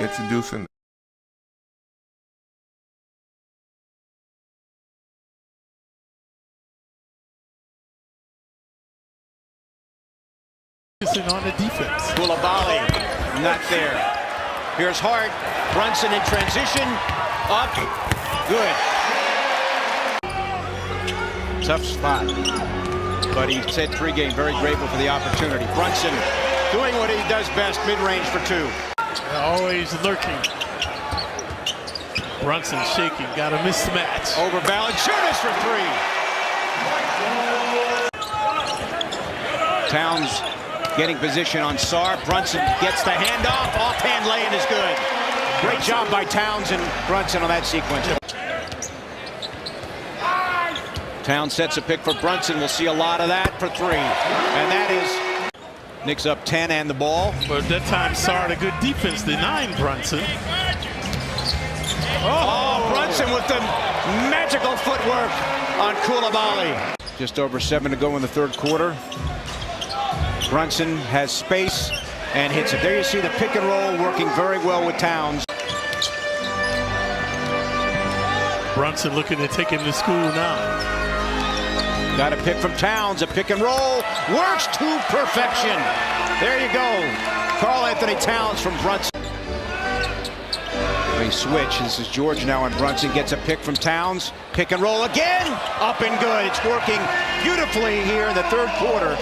Introducing on the defense. Koulibaly, not there. Here's Hart. Brunson in transition. Up. Good. Tough spot. But he said pregame, very grateful for the opportunity. Brunson doing what he does best, mid-range for two. Always lurking. Brunson shaking, got a mismatch. Overbalanced, shooters for three. Towns getting position on Sarr. Brunson gets the handoff. Offhand lay-in is good. Great job by Towns and Brunson on that sequence. Towns sets a pick for Brunson. We'll see a lot of that for three. And that is Knicks up 10 and the ball. But at that time, Sarr had a good defense, denying Brunson. Oh, Brunson with the magical footwork on Koulibaly. Just over 7 to go in the third quarter. Brunson has space and hits it. There you see the pick and roll working very well with Towns. Brunson looking to take him to school now. Got a pick from Towns, a pick and roll, works to perfection. There you go. Karl-Anthony Towns from Brunson. They switch. This is George now on Brunson. Gets a pick from Towns. Pick and roll again. Up and good. It's working beautifully here in the third quarter.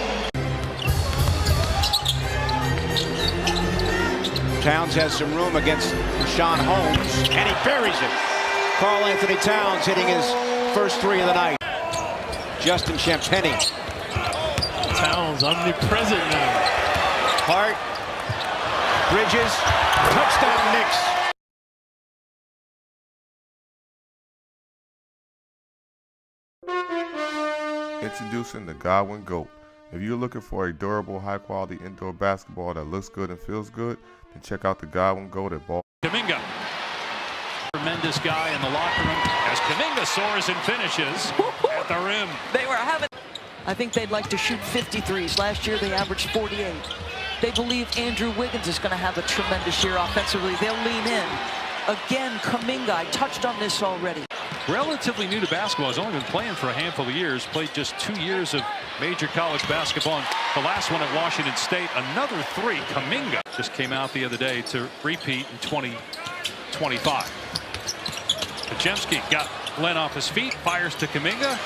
Towns has some room against Rashawn Holmes, and he buries it. Karl-Anthony Towns hitting his first three of the night. Justin Champagnie. Towns omnipresent now. Hart. Bridges. Introducing Touchdown Knicks. the Godwin GOAT. If you're looking for a durable, high-quality indoor basketball that looks good and feels good, then check out the Godwin GOAT at Ball. Kuminga. Tremendous guy in the locker room as Kuminga soars and finishes at the rim. They were having. I think they'd like to shoot 53s. Last year they averaged 48. They believe Andrew Wiggins is going to have a tremendous year offensively. They'll lean in. Again, Kuminga, I touched on this already. Relatively new to basketball. He's only been playing for a handful of years. Played just 2 years of major college basketball. And the last one at Washington State. Another three. Kuminga just came out the other day to repeat in 2025. Podziemski got Len off his feet. Fires to Kuminga.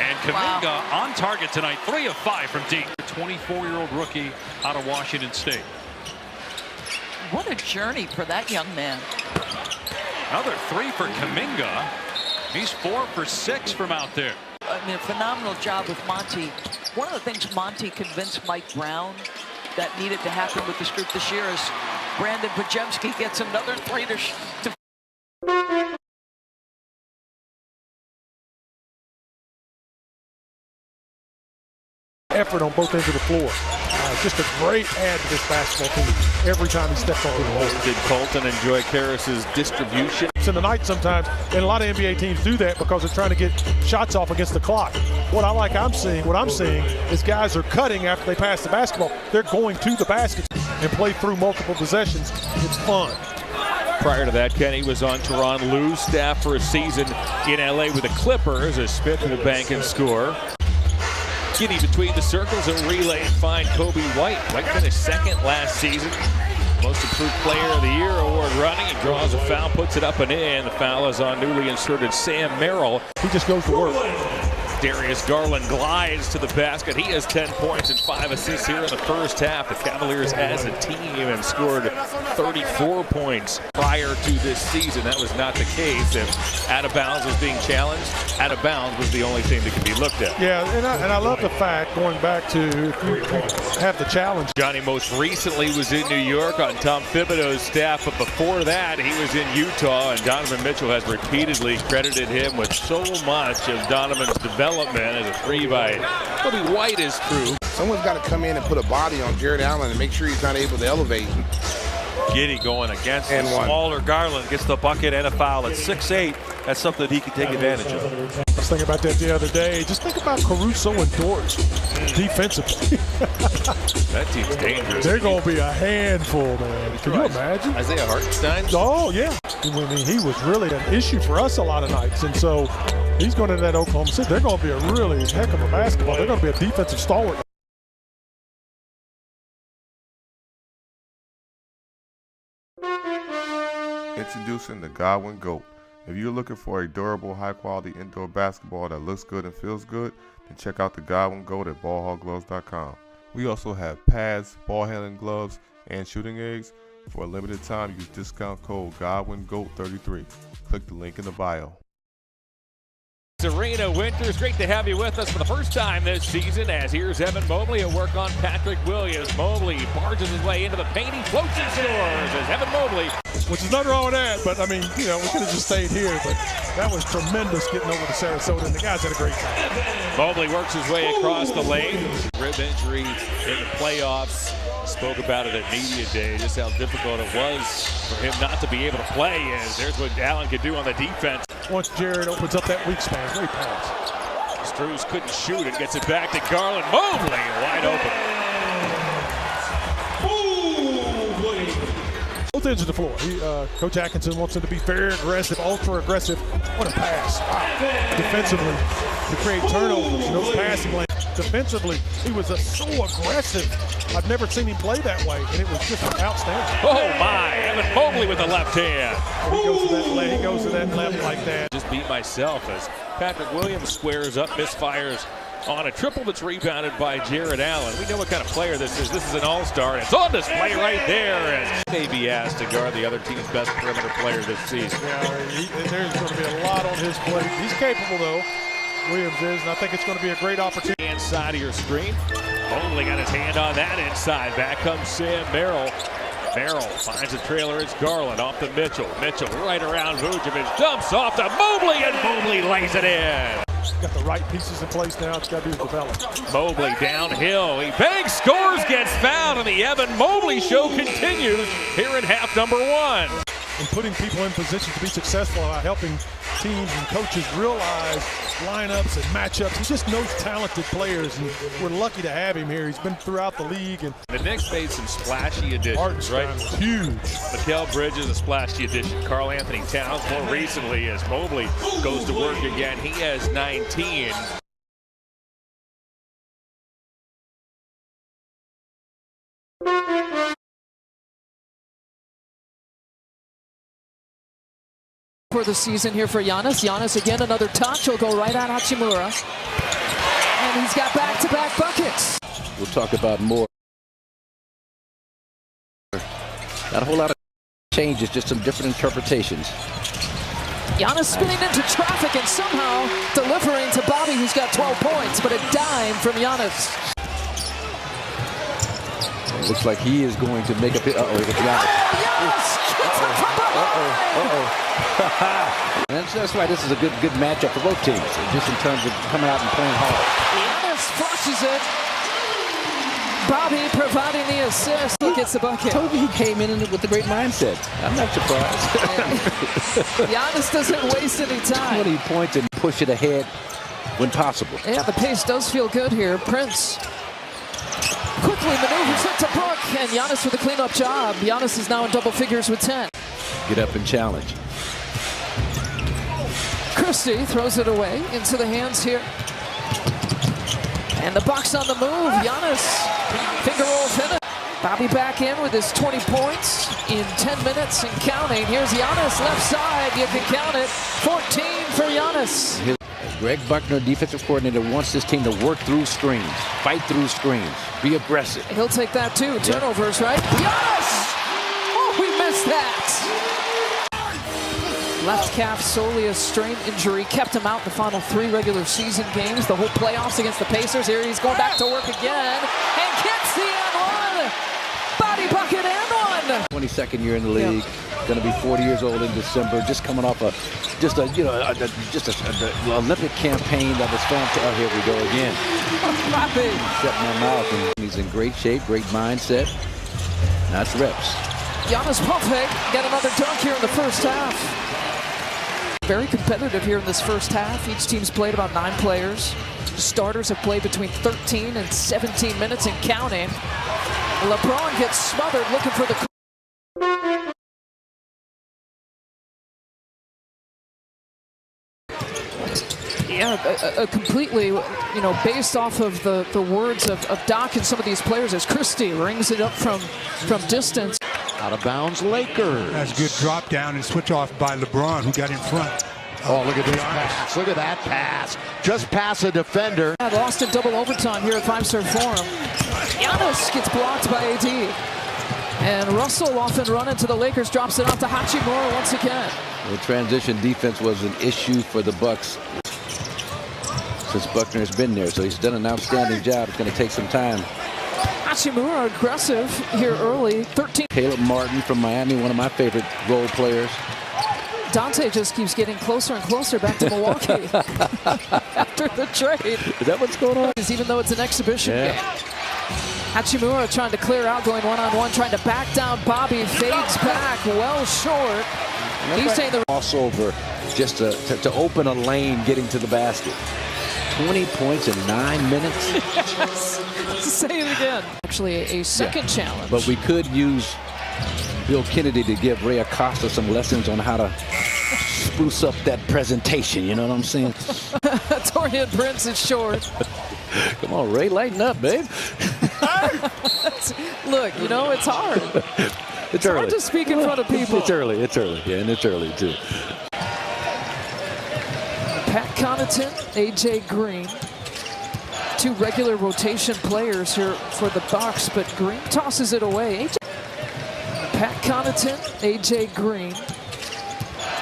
And Kuminga on target tonight. 3 of 5 from deep. 24-year-old rookie out of Washington State. What a journey for that young man. Another 3 for Kuminga. He's 4 for 6 from out there. I mean, a phenomenal job with Monty. One of the things Monty convinced Mike Brown that needed to happen with this group this year is Brandon Podziemski gets another 3 to effort on both ends of the floor. Just a great add to this basketball team every time he steps on the floor. Did Colton enjoy Karras's distribution? In the night sometimes, and a lot of NBA teams do that because they're trying to get shots off against the clock. What I'm seeing is guys are cutting after they pass the basketball. They're going to the basket and play through multiple possessions. It's fun. Prior to that, Kenny was on Tyronn Lue's staff for a season in LA with the Clippers as Smith will bank and score. Getting between the circles and relay and find Kobe White. White finished second last season. Most Improved Player of the Year award running. He draws a foul, puts it up and in. The foul is on newly inserted Sam Merrill. He just goes to work. Darius Garland glides to the basket. He has 10 points and 5 assists here in the first half. The Cavaliers as a team have scored 34 points prior to this season. That was not the case. If out of bounds was being challenged, out of bounds was the only thing that could be looked at. Yeah, and I love the fact, going back to if you have the challenge. Johnny most recently was in New York on Tom Thibodeau's staff, but before that he was in Utah, and Donovan Mitchell has repeatedly credited him with so much of Donovan's development as a 3 by Kobe White is true. Someone's got to come in and put a body on Jared Allen and make sure he's not able to elevate. Giddey going against the smaller Garland, gets the bucket and a foul at 6'8". that's something he can take advantage of. I was thinking about that the other day. Just think about Caruso and Dort defensively. That team's dangerous. They're going to be a handful, man. Can you imagine? Isaiah Hartenstein? Oh, yeah. I mean, he was really an issue for us a lot of nights. And so he's going to that Oklahoma City. They're going to be a really heck of a basketball. They're going to be a defensive stalwart. Introducing the Godwin GOAT. If you're looking for a durable, high-quality indoor basketball that looks good and feels good, then check out the Godwin GOAT at ballhawkgloves.com. We also have pads, ball handling gloves, and shooting eggs. For a limited time, use discount code GODWINGOAT33. Click the link in the bio. Serena Winters, great to have you with us for the first time this season, as here's Evan Mobley at work on Patrick Williams. Mobley barges his way into the paint, he floats and scores as Evan Mobley. Which is nothing wrong with that, but I mean, you know, we could have just stayed here, but that was tremendous getting over to Sarasota, and the guys had a great time. Mobley works his way across the lane. Rib injury in the playoffs. Spoke about it at media day, just how difficult it was for him not to be able to play, as there's what Allen could do on the defense. Once Jared opens up that weak span, great pass. Struz couldn't shoot it, gets it back to Garland. Mobley wide open. Both ends of the floor. Coach Atkinson wants him to be very aggressive, ultra aggressive. What a pass. Wow. Defensively, to create turnovers in those passing lanes. Defensively, he was so aggressive. I've never seen him play that way, and it was just outstanding. Oh my, Evan Mobley with the left hand. He goes to that left like that. Just beat myself as Patrick Williams squares up, misfires on a triple that's rebounded by Jared Allen. We know what kind of player this is. This is an all-star, and it's on display right there as may be asked to guard the other team's best perimeter player this season. Yeah, there's going to be a lot on his plate. He's capable, though. Williams is, and I think it's going to be a great opportunity. Inside of your screen. Mobley got his hand on that inside. Back comes Sam Merrill. Merrill finds a trailer. It's Garland off to Mitchell. Mitchell right around Vucevic. Dumps off to Mobley, and Mobley lays it in. Got the right pieces in place now. It's got to be developed. Mobley downhill. He bangs, scores, gets fouled, and the Evan Mobley show continues here in half number one. And putting people in position to be successful by helping teams and coaches realize lineups and matchups. He just knows talented players, and we're lucky to have him here. He's been throughout the league. And the Knicks made some splashy additions, right? Was huge. Mikal Bridges, a splashy addition. Karl Anthony Towns more recently, as Mobley goes to work again. He has 19. For the season here for Giannis. Giannis again, another touch. He'll go right on Hachimura. And he's got back-to-back buckets. We'll talk about more. Not a whole lot of changes, just some different interpretations. Giannis spinning into traffic and somehow delivering to Bobby, who's got 12 points, but a dime from Giannis. It looks like he is going to make a bit. Uh-oh, it's Giannis. Giannis gets it from behind. And that's why this is a good matchup for both teams, just in terms of coming out and playing hard. Giannis flushes it. Bobby providing the assist. He gets the bucket. Toby came in with a great mindset. I'm not surprised. Giannis doesn't waste any time. 20 points and push it ahead when possible. Yeah, the pace does feel good here. Prince quickly maneuvers it to Brook, and Giannis with a cleanup job. Giannis is now in double figures with 10. Get up and challenge. Christie throws it away into the hands here. And the Bucks on the move. Giannis, finger roll finish. Bobby back in with his 20 points in 10 minutes and counting. Here's Giannis, left side. You can count it. 14 for Giannis. Greg Buckner, defensive coordinator, wants this team to work through screens, fight through screens, be aggressive. He'll take that too. Turnovers, right? Giannis! Oh, we missed that. Left calf soleus strain injury kept him out the final 3 regular season games. The whole playoffs against the Pacers. Here he's going back to work again and gets the and one. Body bucket and one. 22nd year in the league. Going to be 40 years old in December. Just coming off an Olympic campaign that was fantastic. Oh, here we go again. Shut my mouth. And he's in great shape, great mindset. That's reps. Giannis Puffy got another dunk here in the first half. Very competitive here in this first half. Each team's played about 9 players. Starters have played between 13 and 17 minutes and counting. LeBron gets smothered looking for the... Yeah, completely, you know, based off of the words of Doc and some of these players, as Christie rings it up from distance. Out of bounds, Lakers. That's a good drop down and switch off by LeBron, who got in front. Oh, look at this pass. Look at that pass. Just past a defender. Lost in double overtime here at Five-Star Forum. Giannis gets blocked by AD. And Russell off and run into the Lakers, drops it off to Hachimura once again. The transition defense was an issue for the Bucks since Buckner's been there, so he's done an outstanding job. It's going to take some time. Hachimura aggressive here early. 13. Caleb Martin from Miami, one of my favorite role players. Dante just keeps getting closer and closer back to Milwaukee after the trade. Is that what's going on? Even though it's an exhibition game. Hachimura trying to clear out, going one-on-one, trying to back down Bobby, fades back, well short. He's saying the crossover just to open a lane getting to the basket. 20 points in 9 minutes. Yes. Say it again. Actually, a second challenge. But we could use Bill Kennedy to give Ray Acosta some lessons on how to spruce up that presentation. You know what I'm saying? Torian Prince is short. Come on, Ray, lighten up, babe. Look, you know, it's hard. It's early. Hard to speak in front of people. It's early. Yeah, and it's early, too. Pat Connaughton, AJ Green. 2 regular rotation players here for the Bucks, but Green tosses it away. Pat Connaughton, AJ Green.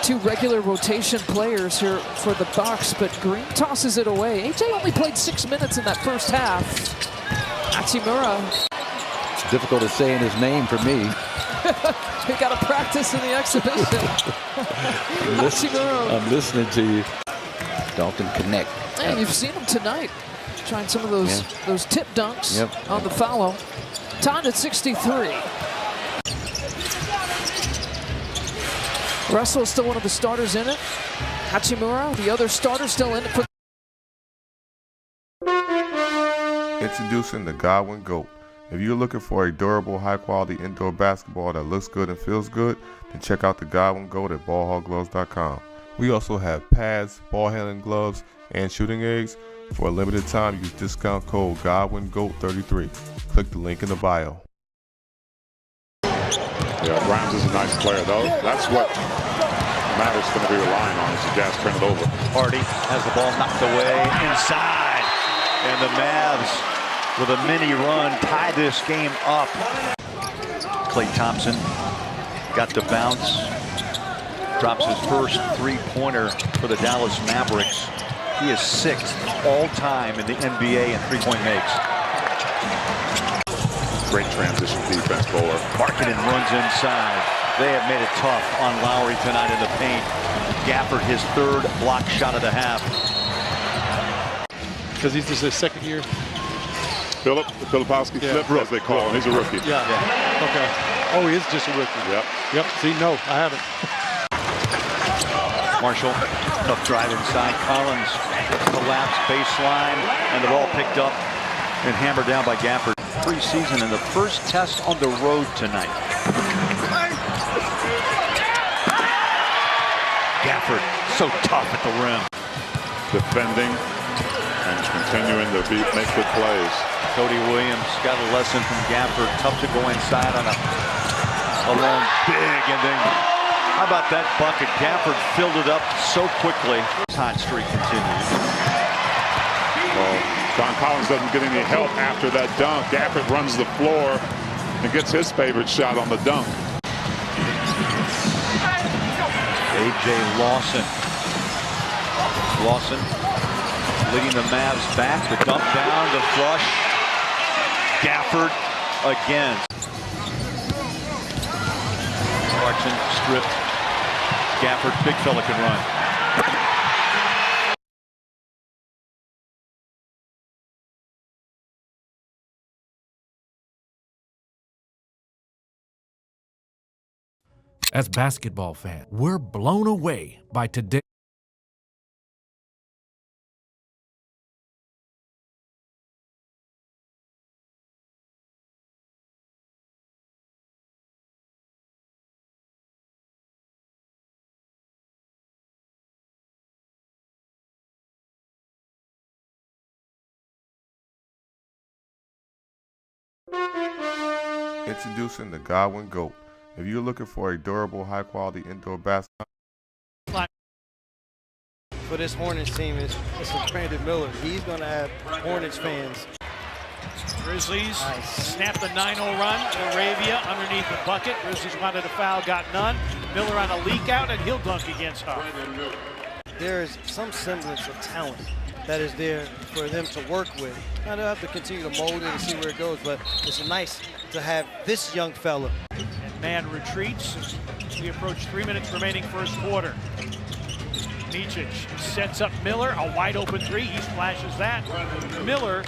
2 regular rotation players here for the Bucks, but Green tosses it away. AJ only played 6 minutes in that first half. Hachimura. It's difficult to say in his name for me. We got to practice in the exhibition. I'm listening to you. Dalton Connect. And you've seen him tonight. Trying some of those tip dunks on the follow. Tied at 63. Russell is still one of the starters in it. Hachimura, the other starter, still in it. Introducing the Godwin GOAT. If you're looking for a durable, high-quality indoor basketball that looks good and feels good, then check out the Godwin GOAT at ballhawgloves.com. We also have pads, ball handling gloves, and shooting eggs. For a limited time, use discount code GODWINGOAT33. Click the link in the bio. Yeah, Grimes is a nice player, though. That's what Mavericks going to be relying on as the Jazz turn it over. Hardy has the ball knocked away inside. And the Mavs, with a mini run, tie this game up. Klay Thompson got the bounce. Drops his first 3-pointer for the Dallas Mavericks. He is 6th all-time in the NBA in 3-point makes. Great transition defense, Bowler. Markkanen runs inside. They have made it tough on Lowry tonight in the paint. Gafford, his 3rd block shot of the half. Because he's just his 2nd year. Filipowski flip, as they call him. He's a rookie. Yeah. Okay. Oh, he is just a rookie. Yep. See, no, I haven't. Marshall, tough drive inside. Collins collapsed baseline, and the ball picked up and hammered down by Gafford. Preseason and the first test on the road tonight. Gafford, so tough at the rim. Defending and continuing to make good plays. Cody Williams got a lesson from Gafford. Tough to go inside on a long big, and then how about that bucket? Gafford filled it up so quickly. Hot streak continues. Well, John Collins doesn't get any help after that dunk. Gafford runs the floor and gets his favorite shot on the dunk. A.J. Lawson. Lawson leading the Mavs back. The dump down, the flush. Gafford again. Clarkson stripped. Gafford, big fella can run. As basketball fans, we're blown away by today. Introducing the Godwin GOAT. If you're looking for a durable, high-quality indoor basketball, for this Hornets team is Brandon Miller. He's going to have Hornets fans. Grizzlies snap the 9-0 run. Arabia underneath the bucket. Grizzlies wanted a foul, got none. Miller on a leak out, and he'll dunk against Huff. There is some semblance of talent that is there for them to work with. Now they'll have to continue to mold it and see where it goes, but it's nice to have this young fella. And man retreats as we approach 3 minutes remaining first quarter. Nicic sets up Miller, a wide open three. He splashes that. Miller.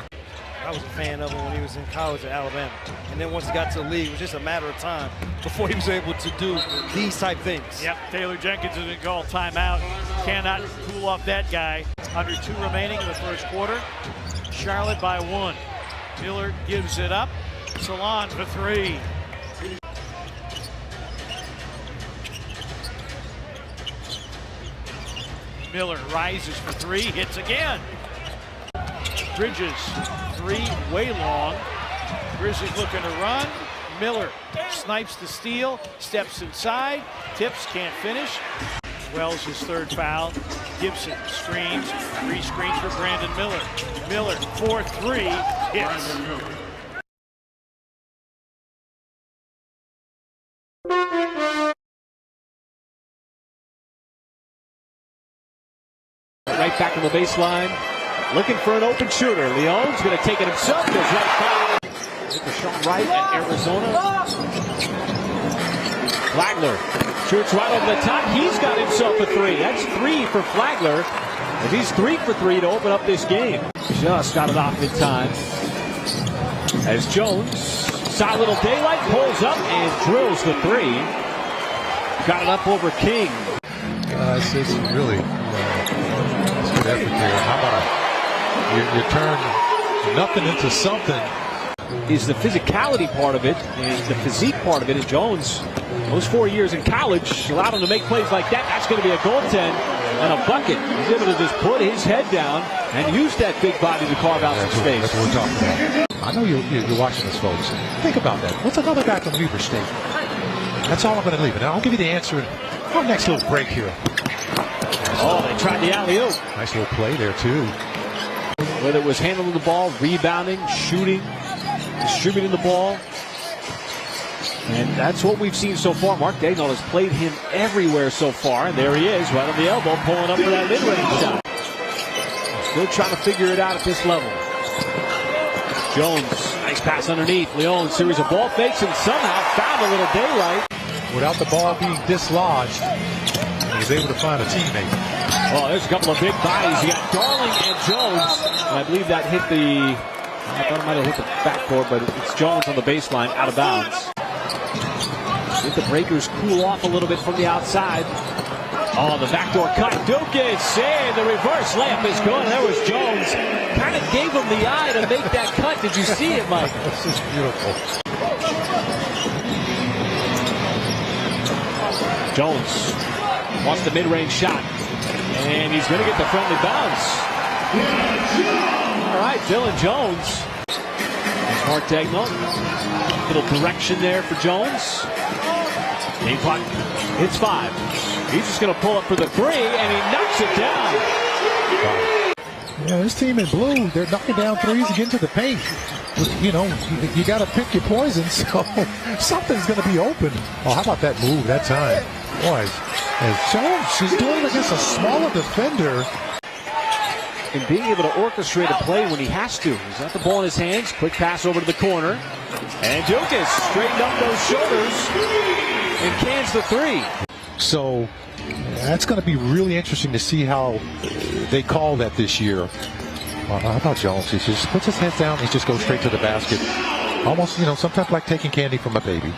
I was a fan of him when he was in college at Alabama. And then once he got to the league, it was just a matter of time before he was able to do these type things. Yep, Taylor Jenkins is going to call timeout. Cannot cool off that guy. Under 2 remaining in the first quarter. Charlotte by 1. Miller gives it up. Salon for 3. Miller rises for 3, hits again. Bridges, 3, way long. Grizzlies looking to run. Miller snipes the steal, steps inside, tips, can't finish. Wells his 3rd foul. Gibson screens, re-screens for Brandon Miller. Miller, 4-3, hits. Right back on the baseline, looking for an open shooter. Leon's going to take it himself. Goes right foul. Hit the shot right at Arizona. Flagler shoots right over the top. He's got himself a 3. That's 3 for Flagler. And he's 3 for 3 to open up this game. Just got it off in time. As Jones saw a little daylight, pulls up and drills the 3. Got it up over King. It's really good effort there. How about you turn nothing into something? Is the physicality part of it and the physique part of it. And Jones, those 4 years in college allowed him to make plays like that. That's going to be a goaltend and a bucket. He's able to just put his head down and use that big body to carve out some space. That's what we're talking about. I know you're watching this, folks. Think about that. What's another guy from Weber State? That's all I'm going to leave it. Now I'll give you the answer in our next little break here. Oh, they tried the alley-oop. Nice little play there, too. Whether it was handling the ball, rebounding, shooting, distributing the ball. And that's what we've seen so far. Mark Daigneault has played him everywhere so far. And there he is, right on the elbow, pulling up for that mid-range shot. Still trying to figure it out at this level. Jones, nice pass underneath. Leon, series of ball fakes, and somehow found a little daylight. Without the ball being dislodged, he was able to find a teammate. Oh, there's a couple of big bodies. You got Darling and Jones. And I believe that hit I thought it might have hit the backboard, but it's Jones on the baseline, out of bounds. Let the breakers cool off a little bit from the outside. Oh, the backdoor cut. Dukas, and the reverse layup is good. There was Jones. Kind of gave him the eye to make that cut. Did you see it, Mike? This is beautiful. Jones wants the mid-range shot. And he's going to get the friendly bounce. All right, Dylan Jones. There's Mark Daigneault. Little direction there for Jones. Game clock hits 5. He's just going to pull up for the 3, and he knocks it down. Yeah, this team in blue, they're knocking down threes and getting to the paint. You know, you got to pick your poison, so something's going to be open. Oh, how about that move that time? Boy, as Jones is doing it against a smaller defender. And being able to orchestrate a play when he has to. He's got the ball in his hands. Quick pass over to the corner. And Dukas straightened up those shoulders and cans the 3. So that's going to be really interesting to see how they call that this year. How about Jones? He just puts his head down. He just goes straight to the basket. Almost, sometimes like taking candy from a baby.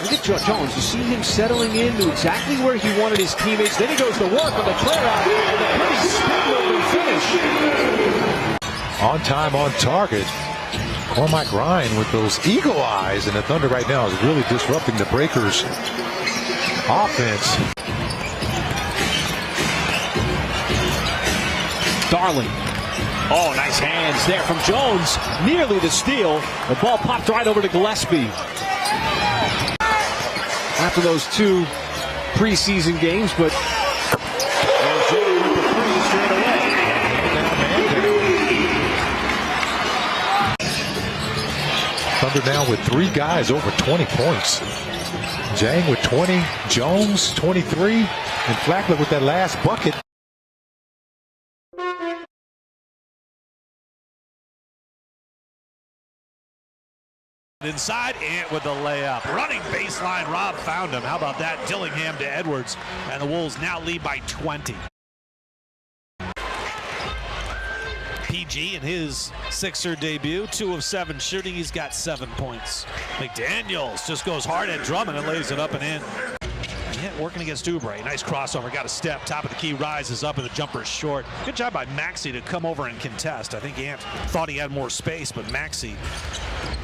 Look at Jones. You see him settling into exactly where he wanted his teammates. Then he goes to work on the clear out with a pretty spin-moving finish. On time, on target. Cormac Ryan with those eagle eyes, and the Thunder right now is really disrupting the Breakers' offense. Darling Oh, nice hands there from Jones. Nearly the steal. The ball popped right over to Gillespie. After those 2 preseason games, but Jay with the 3 straight away. Thunder now with 3 guys over 20 points. Jang with 20, Jones 23, and Flagler with that last bucket. Inside, Ant with the layup. Running baseline, Rob found him. How about that? Dillingham to Edwards. And the Wolves now lead by 20. PG in his Sixer debut, 2 of 7 shooting. He's got 7 points. McDaniels just goes hard at Drummond and lays it up and in. Yeah, working against Oubre. Nice crossover. Got a step. Top of the key, rises up, and the jumper is short. Good job by Maxey to come over and contest. I think Ant thought he had more space, but Maxey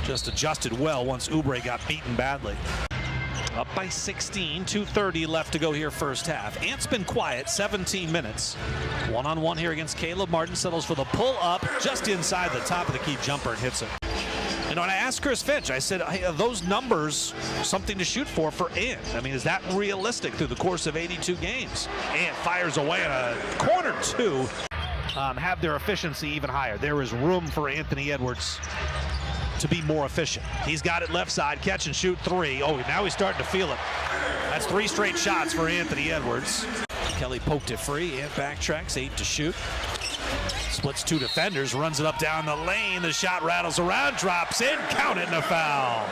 just adjusted well once Oubre got beaten badly. Up by 16, 2:30 left to go here first half. Ant's been quiet, 17 minutes. One-on-one here against Caleb Martin. Settles for the pull-up just inside the top of the key jumper and hits it. You know, and I asked Chris Finch, I said, hey, are those numbers something to shoot for Ant? I mean, is that realistic through the course of 82 games? Ant fires away on a corner 2. Have their efficiency even higher. There is room for Anthony Edwards to be more efficient. He's got it left side, catch and shoot 3. Oh, now he's starting to feel it. That's 3 straight shots for Anthony Edwards. Kelly poked it free. Ant backtracks, 8 to shoot. Splits 2 defenders, runs it up down the lane. The shot rattles around, drops in, count it, and a foul.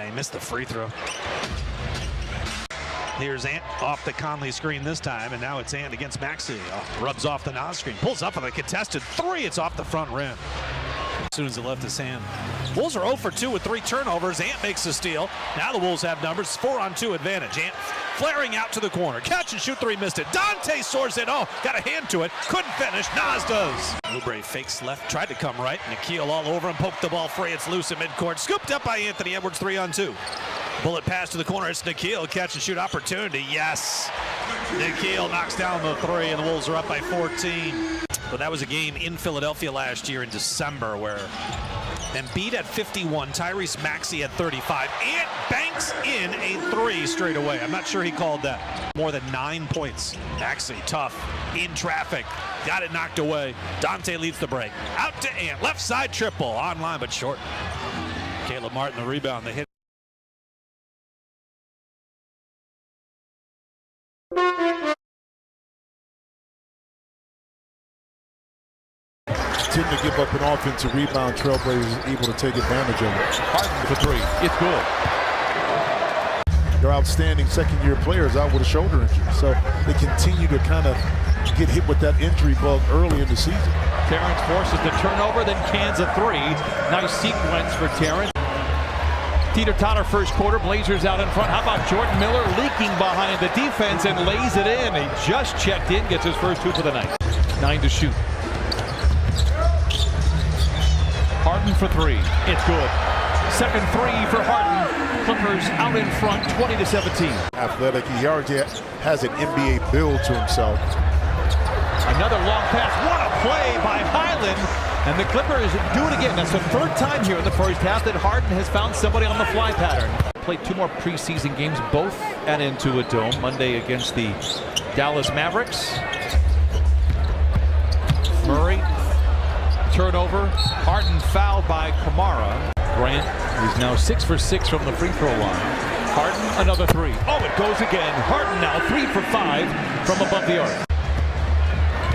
He missed the free throw. Here's Ant off the Conley screen this time, and now it's Ant against Maxey. Rubs off the Nas screen, pulls up with a contested 3. It's off the front rim. As soon as it left his hand. Wolves are 0 for 2 with 3 turnovers. Ant makes the steal. Now the Wolves have numbers. 4-on-2 advantage. Ant flaring out to the corner. Catch and shoot 3, missed it. Dante soars in. Oh, got a hand to it. Couldn't finish. Nas does. Oubre fakes left, tried to come right. Nikhil all over him, poked the ball free. It's loose at midcourt. Scooped up by Anthony Edwards, 3-on-2. Bullet pass to the corner. It's Nikhil. Catch and shoot opportunity. Yes. Nikhil knocks down the 3, and the Wolves are up by 14. But that was a game in Philadelphia last year in December where Embiid at 51, Tyrese Maxey at 35. Ant banks in a 3 straight away. I'm not sure he called that. More than 9 points. Maxey tough, in traffic, got it knocked away. Dante leads the break. Out to Ant, left side triple, online but short. Caleb Martin the rebound, the hit. Tend to give up an offensive rebound. Trailblazers able to take advantage of it. Harden for 3. It's good. They're outstanding second-year players out with a shoulder injury, so they continue to kind of get hit with that injury bug early in the season. Terrence forces the turnover, then cans a 3. Nice sequence for Terrence. Teeter-totter first quarter. Blazers out in front. How about Jordan Miller leaking behind the defense and lays it in? He just checked in, gets his first 2 for the night. 9 to shoot. Harden for 3. It's good. Second 3 for Harden. Clippers out in front, 20-17. Athletic. He already has an NBA build to himself. Another long pass. What a play by Highland. And the Clippers do it again. That's the 3rd time here in the first half that Harden has found somebody on the fly pattern. Played 2 more preseason games, both at Intuit Dome. Monday against the Dallas Mavericks. Murray. Turnover. Harden fouled by Kamara. Grant is now 6 for 6 from the free throw line. Harden another 3. Oh, it goes again. Harden now 3 for 5 from above the arc.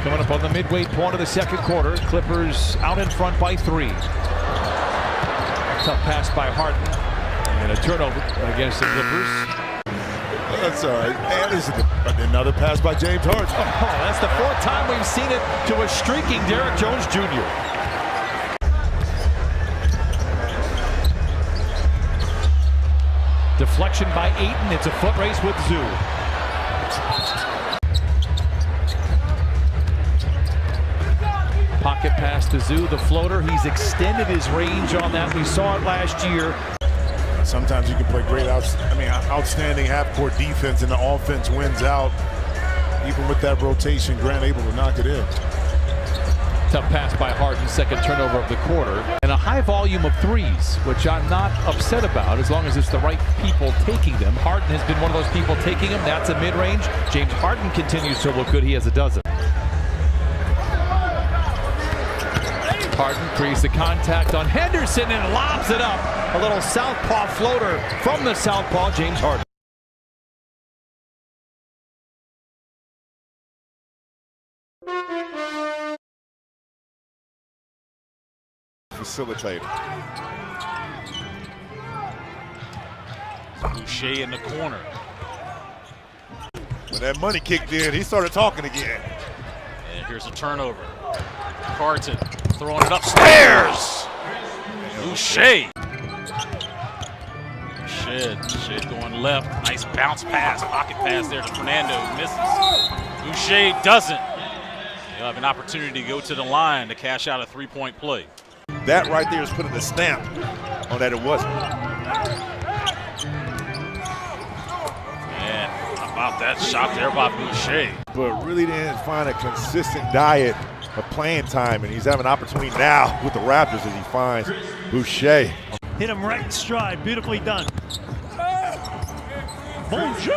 Coming up on the midway point of the second quarter. Clippers out in front by 3. Tough pass by Harden. And a turnover against the Clippers. That's all right. And there's another pass by James Harden. Oh, that's the 4th time we've seen it to a streaking Derrick Jones Jr. Deflection by Ayton. It's a foot race with Zoo. Pocket pass to Zoo, the floater. He's extended his range on that. We saw it last year. Sometimes you can play great outstanding half-court defense and the offense wins out. Even with that rotation, Grant able to knock it in. Tough pass by Harden, second turnover of the quarter. And a high volume of threes, which I'm not upset about as long as it's the right people taking them. Harden has been one of those people taking them. That's a mid-range. James Harden continues to look good. He has a dozen. Harden creates the contact on Henderson and lobs it up. A little southpaw floater from the southpaw, James Harden. Facilitator. Boucher in the corner. When that money kicked in, he started talking again. And here's a turnover. Carton throwing it upstairs. Boucher. Shed going left. Nice bounce pass, pocket pass there to Fernando. Misses. Boucher doesn't. He'll have an opportunity to go to the line to cash out a three-point play. That right there is putting a stamp on that it wasn't. And how about that shot there by Boucher? But really didn't find a consistent diet of playing time, and he's having an opportunity now with the Raptors as he finds Boucher. Hit him right in stride. Beautifully done. Bonjour!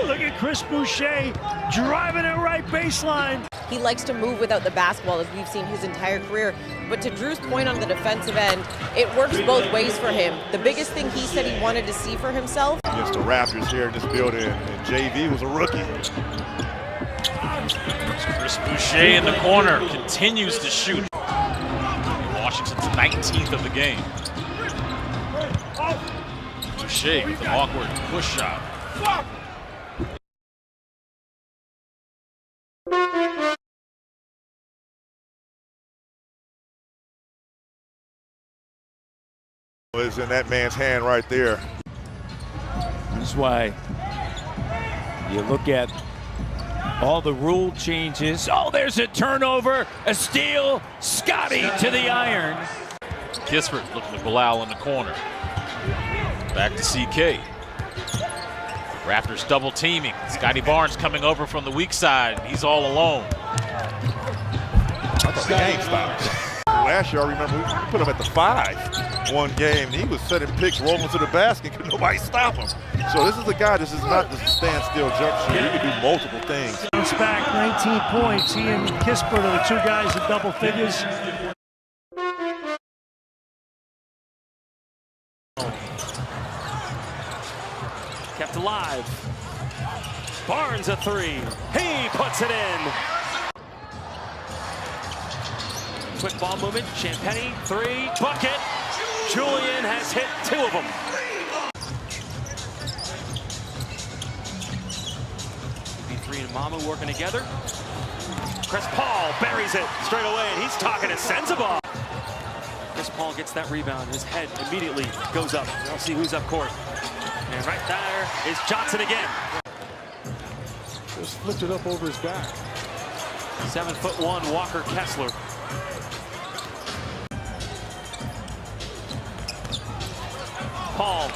Look at Chris Boucher driving it right baseline. He likes to move without the basketball, as we've seen his entire career. But to Drew's point on the defensive end, it works both ways for him. The biggest thing he said he wanted to see for himself. Against the Raptors here in this building, and JV was a rookie. Chris Boucher in the corner continues to shoot. Washington's 19th of the game. Boucher with an awkward push shot. Was in that man's hand right there. That's why you look at all the rule changes. Oh, there's a turnover, a steal, Scotty to the iron. Kispert looking at Bilal in the corner. Back to CK. Raptors double teaming. Scotty Barnes coming over from the weak side. He's all alone. I thought the game stopped. Last year, I remember we put him at the 5 one game. He was setting picks, rolling to the basket, could nobody stop him. So this is a guy, this is not just a standstill jump shooter. He can do multiple things. It's back 19 points. He and Kispert are the two guys in double figures. Kept alive. Barnes a three. He puts it in. Quick ball movement. Champagny, three. Bucket. Julian has hit 2 of them. B3 and Mamu working together. Chris Paul buries it straight away, and he's talking to Sensabaugh. Chris Paul gets that rebound. His head immediately goes up. We'll see who's up court. And right there is Johnson again. Just flipped it up over his back. 7'1" Walker Kessler. Paul.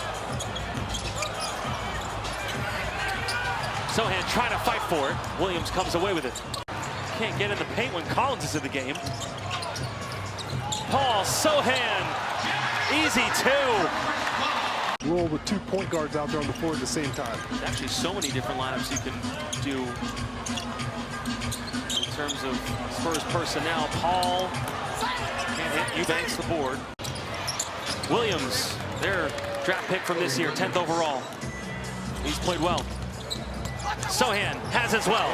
Sohan trying to fight for it. Williams comes away with it. Can't get in the paint when Collins is in the game. Paul, Sohan, easy 2. Roll with 2 point guards out there on the floor at the same time. There's actually so many different lineups you can do in terms of Spurs personnel. Paul can't hit. Eubanks the board. Williams, their draft pick from this year, 10th overall. He's played well. Sohan has as well.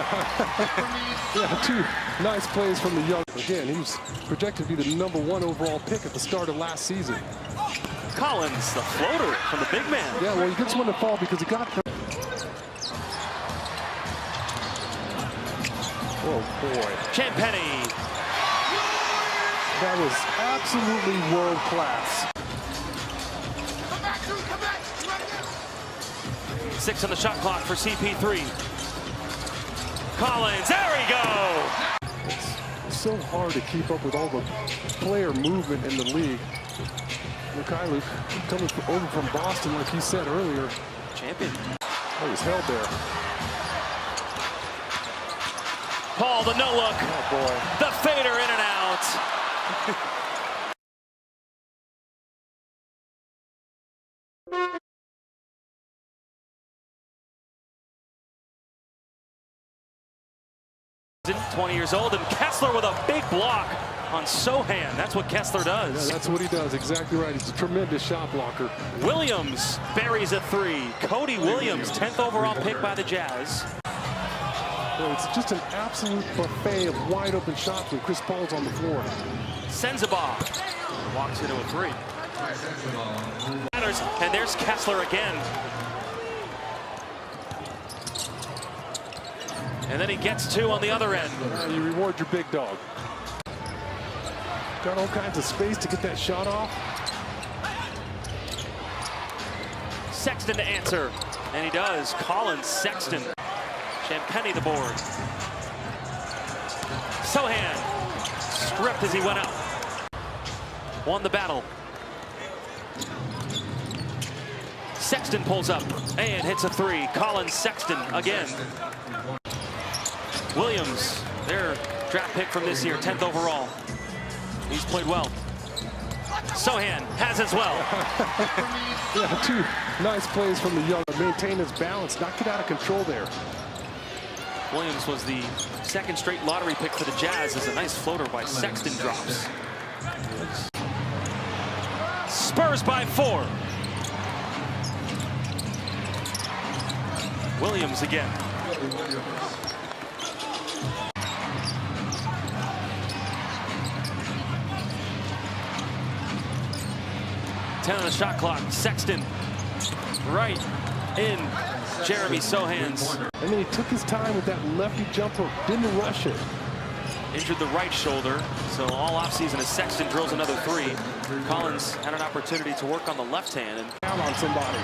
Yeah, 2 nice plays from the young. Again, he was projected to be the #1 overall pick at the start of last season. Collins, the floater from the big man. Yeah, well, he gets one to fall because he got. Oh boy. Champagny. That was absolutely world class. 6 on the shot clock for CP3. Collins, there we go! It's so hard to keep up with all the player movement in the league. Mikhailuk coming over from Boston, like he said earlier. Champion. Oh, he's held there. Paul, the no look. Oh, boy. The fader in and out. He's 20 years old, and Kessler with a big block on Sohan. That's what Kessler does. Yeah, that's what he does. Exactly right. He's a tremendous shot blocker. Williams buries a three. Cody Williams, 10th overall pick by the Jazz. Well, it's just an absolute buffet of wide open shots when Chris Paul's on the floor. Sensabaugh walks into a three. And there's Kessler again. And then he gets two on the other end. You reward your big dog. Got all kinds of space to get that shot off. Sexton to answer. And he does. Collins, Sexton. Champagny the board. Sohan stripped as he went out. Won the battle. Sexton pulls up and hits a three. Collins, Sexton again. Williams, their draft pick from this year, 10th overall. He's played well. Sohan has as well. Yeah, two nice plays from the young. Maintain his balance, not get out of control there. Williams was the second straight lottery pick for the Jazz as a nice floater by Sexton drops. Spurs by 4. Williams again. Ten on the shot clock. Sexton right in Jeremy Sohan's. And then he took his time with that lefty jumper, didn't rush it. Injured the right shoulder, so all offseason as Sexton drills another three. Collins had an opportunity to work on the left hand and down on somebody.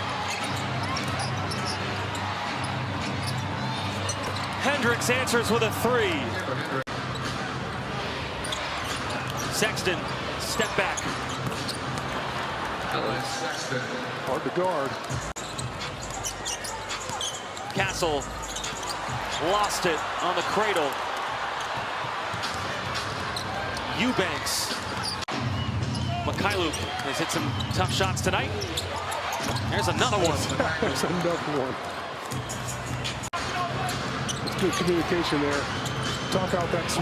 Hendricks answers with a three. Sexton, step back. Hard to guard. Castle lost it on the cradle. Eubanks. Mikhailuk has hit some tough shots tonight. There's another one. There's another one. It's good communication there. Talk out that